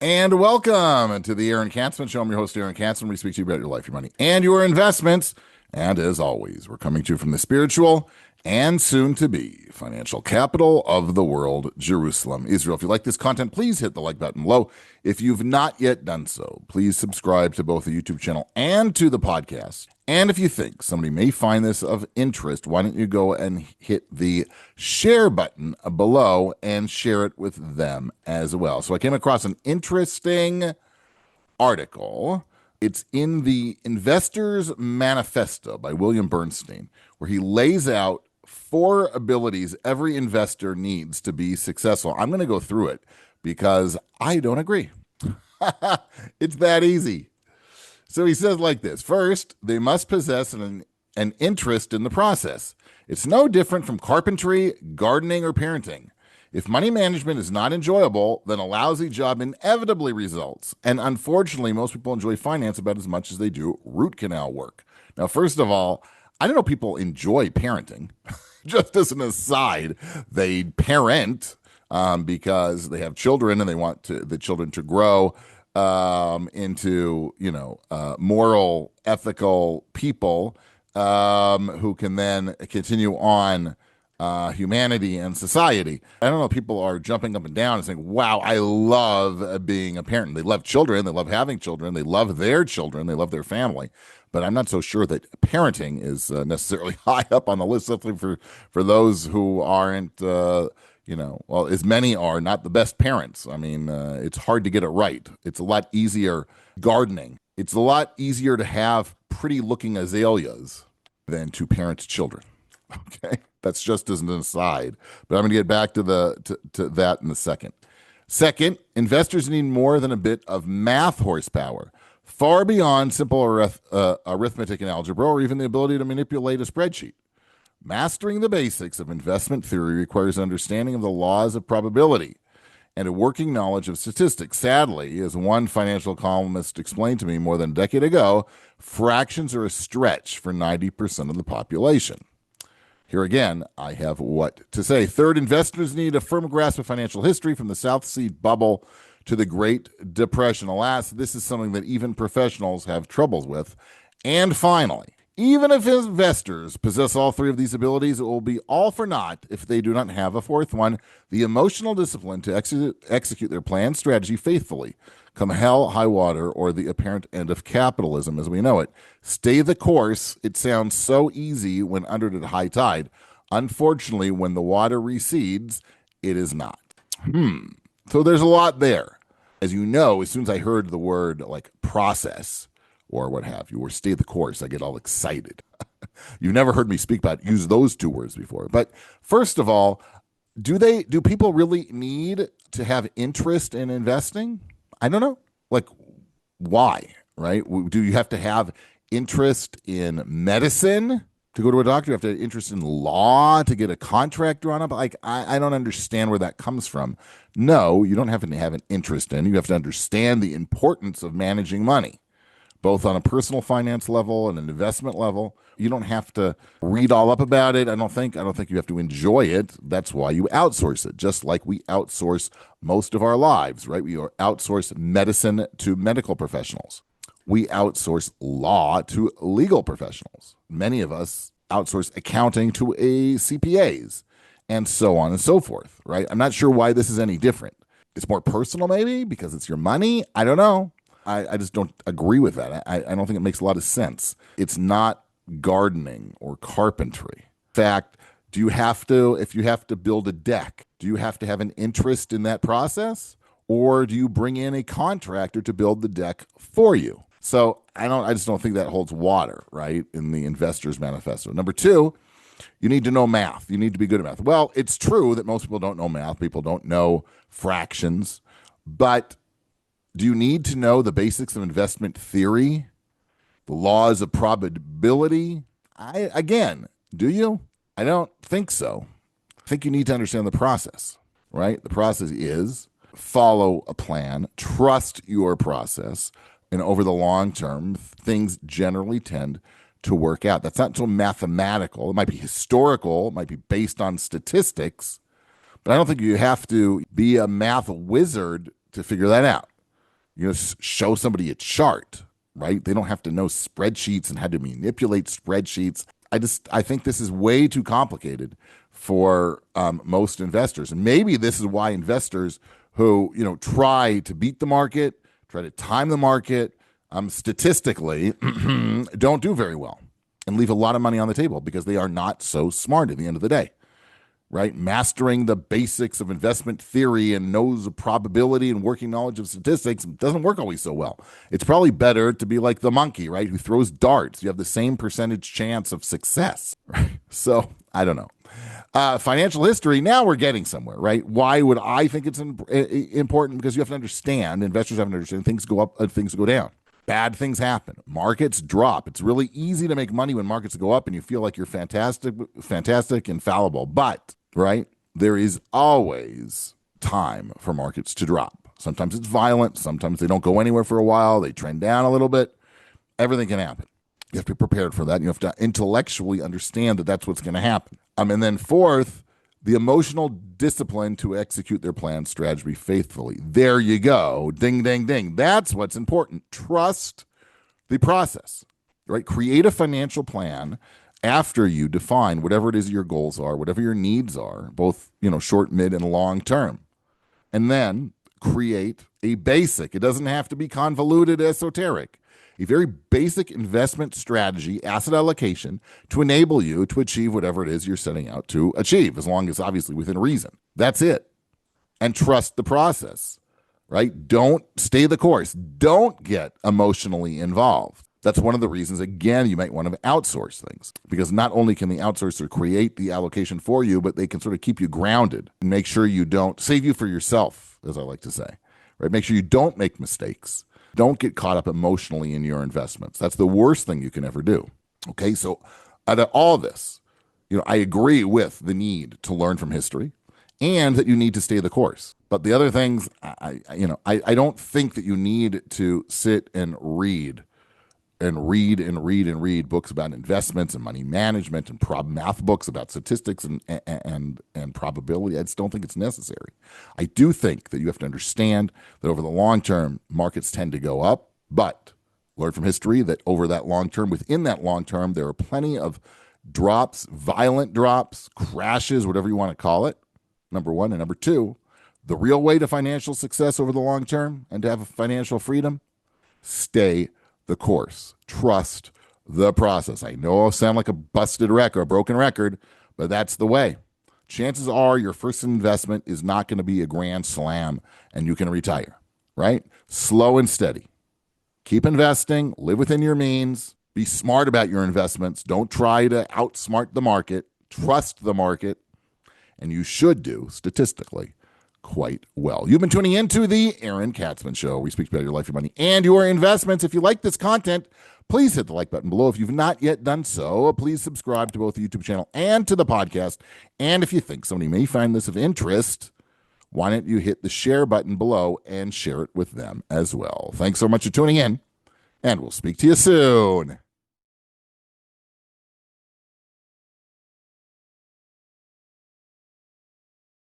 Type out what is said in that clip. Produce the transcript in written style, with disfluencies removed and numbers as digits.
And welcome to the Aaron Katsman Show. I'm your host, Aaron Katsman. We speak to you about your life, your money, and your investments. And as always, we're coming to you from the spiritual and soon to be financial capital of the world, Jerusalem, Israel. If you like this content, please hit the like button below. If you've not yet done so, please subscribe to both the YouTube channel and to the podcast. And if you think somebody may find this of interest, why don't you go and hit the share button below and share it with them as well. So I came across an interesting article. It's in the Investor's Manifesto by William Bernstein, where he lays out 4 abilities every investor needs to be successful. I'm going to go through it because I don't agree. It's that easy. So he says like this. First, they must possess an interest in the process. It's no different from carpentry, gardening, or parenting. If money management is not enjoyable, then a lousy job inevitably results. And unfortunately, most people enjoy finance about as much as they do root canal work. Now, first of all, I don't know people enjoy parenting. Just as an aside, they parent because they have children and they want the children to grow into, moral, ethical people who can then continue on humanity and society. I don't know, people are jumping up and down and saying, wow, I love being a parent. They love children. They love having children. They love their children. They love their family. But I'm not so sure that parenting is necessarily high up on the list, simply for those who aren't, well, as many are not the best parents. I mean, it's hard to get it right. It's a lot easier gardening. It's a lot easier to have pretty looking azaleas than to parent children. Okay, that's just as an aside. But I'm going to get back to that in a second. Second, investors need more than a bit of math horsepower, far beyond simple arithmetic and algebra, or even the ability to manipulate a spreadsheet. Mastering the basics of investment theory requires understanding of the laws of probability and a working knowledge of statistics. Sadly, as one financial columnist explained to me more than a decade ago, fractions are a stretch for 90% of the population. Here again, I have what to say. Third, investors need a firm grasp of financial history from the South Sea bubble to the Great Depression. Alas, this is something that even professionals have troubles with. And finally, even if investors possess all 3 of these abilities, it will be all for naught if they do not have a 4th one, the emotional discipline to execute their planned strategy faithfully, come hell, high water, or the apparent end of capitalism as we know it. Stay the course. It sounds so easy when under at high tide. Unfortunately, when the water recedes, it is not. So there's a lot there. As you know, as soon as I heard the word like process or what have you, or stay the course, I get all excited. You've never heard me use those 2 words before. But first of all, do people really need to have interest in investing? I don't know. Like, why, right? Do you have to have interest in medicine to go to a doctor? You have to have interest in law to get a contract drawn up? Like, I don't understand where that comes from. No, you don't have to have an interest in. You have to understand the importance of managing money, both on a personal finance level and an investment level. You don't have to read all up about it. I don't think you have to enjoy it. That's why you outsource it, just like we outsource most of our lives, right? We outsource medicine to medical professionals. We outsource law to legal professionals. Many of us outsource accounting to CPAs and so on and so forth, right? I'm not sure why this is any different. It's more personal maybe because it's your money. I don't know. I just don't agree with that. I don't think it makes a lot of sense. It's not gardening or carpentry. In fact, if you have to build a deck, do you have to have an interest in that process? Or do you bring in a contractor to build the deck for you? So I just don't think that holds water, right, in the Investor's Manifesto. Number 2, you need to know math. You need to be good at math. Well, it's true that most people don't know math. People don't know fractions. But do you need to know the basics of investment theory, the laws of probability? Do you? I don't think so. I think you need to understand the process, right? The process is follow a plan, trust your process, and over the long term, things generally tend to work out. That's not so mathematical. It might be historical, it might be based on statistics, but I don't think you have to be a math wizard to figure that out. You show somebody a chart, right? They don't have to know spreadsheets and how to manipulate spreadsheets. I think this is way too complicated for most investors. And maybe this is why investors who, try to beat the market, try to time the market, statistically don't do very well and leave a lot of money on the table because they are not so smart at the end of the day, right? Mastering the basics of investment theory and knows of probability and working knowledge of statistics doesn't work always so well. It's probably better to be like the monkey, right, who throws darts. You have the same percentage chance of success, right? So I don't know. Financial history, now we're getting somewhere, right? Why would I think it's important? Because you have to understand, investors have to understand, things go up and things go down. Bad things happen. Markets drop. It's really easy to make money when markets go up and you feel like you're fantastic, infallible. But, right, there is always time for markets to drop. Sometimes it's violent. Sometimes they don't go anywhere for a while. They trend down a little bit. Everything can happen. You have to be prepared for that. You have to intellectually understand that that's what's going to happen. And then fourth, the emotional discipline to execute their plan strategy faithfully. There you go. Ding, ding, ding. That's what's important. Trust the process, right? Create a financial plan after you define whatever it is your goals are, whatever your needs are, both, short, mid, and long term. And then create a basic. It doesn't have to be convoluted, esoteric. A very basic investment strategy, asset allocation, to enable you to achieve whatever it is you're setting out to achieve, as long as obviously within reason. That's it. And trust the process, right? Don't stay the course. Don't get emotionally involved. That's one of the reasons, again, you might want to outsource things, because not only can the outsourcer create the allocation for you, but they can sort of keep you grounded and make sure you don't save you for yourself, as I like to say, right? Make sure you don't make mistakes. Don't get caught up emotionally in your investments. That's the worst thing you can ever do. Okay, so out of all this, I agree with the need to learn from history and that you need to stay the course. But the other things, I don't think that you need to sit and read books about investments and money management and math books about statistics and probability. I just don't think it's necessary. I do think that you have to understand that over the long term, markets tend to go up, but learn from history that over that long term, within that long term, there are plenty of drops, violent drops, crashes, whatever you want to call it, number one. And number two, the real way to financial success over the long term and to have financial freedom, stay the course. Trust the process. I know I'll sound like a busted wreck or a broken record, but that's the way. Chances are your first investment is not going to be a grand slam and you can retire, right? Slow and steady. Keep investing, live within your means, be smart about your investments. Don't try to outsmart the market. Trust the market, and you should do, statistically, quite well. You've been tuning into the Aaron Katsman Show. We speak about your life, your money, and your investments. If you like this content, please hit the like button below. If you've not yet done so, please subscribe to both the YouTube channel and to the podcast. And if you think somebody may find this of interest, why don't you hit the share button below and share it with them as well. Thanks so much for tuning in, and we'll speak to you soon.